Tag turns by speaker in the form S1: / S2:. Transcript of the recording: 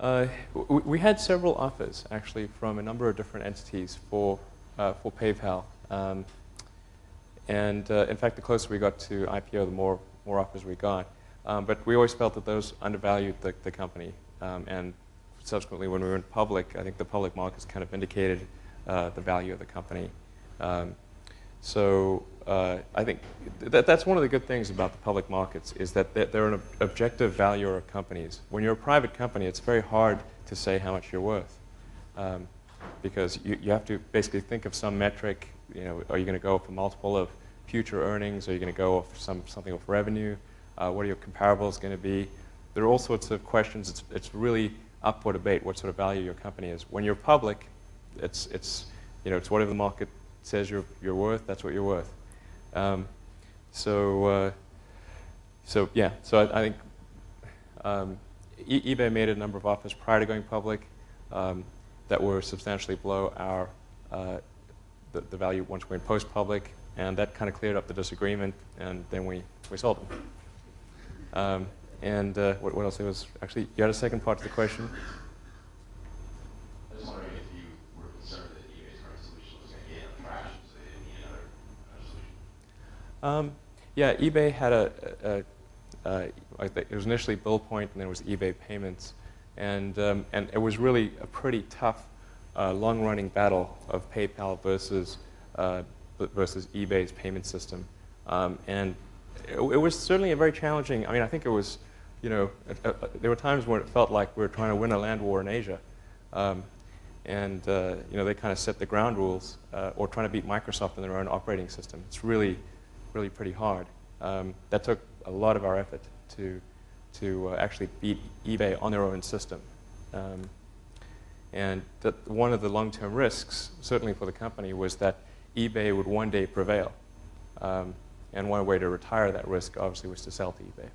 S1: We had several offers, actually, from a number of different entities for PayPal. In fact, the closer we got to IPO, the more offers we got. But we always felt that those undervalued the company. And subsequently, when we went public, I think the public markets kind of indicated the value of the company. So I think that's one of the good things about the public markets, is that they're an objective valuer of companies. When you're a private company, it's very hard to say how much you're worth, because you have to basically think of some metric. You know, are you going to go off a multiple of future earnings? Are you going to go off something off revenue? What are your comparables going to be? There are all sorts of questions. It's really up for debate what sort of value your company is. When you're public, it's whatever the market says you're worth. That's what you're worth. So I think eBay made a number of offers prior to going public that were substantially below our the value once we went post-public, and that kind of cleared up the disagreement, and then we sold them. What else? There was actually, you had a second part to the question.
S2: I was wondering if you were concerned that eBay's current solution was going to gain traction, so they didn't need another solution.
S1: Yeah, eBay had it was initially BillPoint, and then it was eBay Payments, and it was really a pretty tough, long-running battle of PayPal versus eBay's payment system, and it was certainly a very challenging. I mean, I think it was, there were times when it felt like we were trying to win a land war in Asia, and they kind of set the ground rules, or trying to beat Microsoft in their own operating system. It's really pretty hard. That took a lot of our effort to actually beat eBay on their own system. And one of the long-term risks, certainly for the company, was that eBay would one day prevail. And one way to retire that risk, obviously, was to sell to eBay.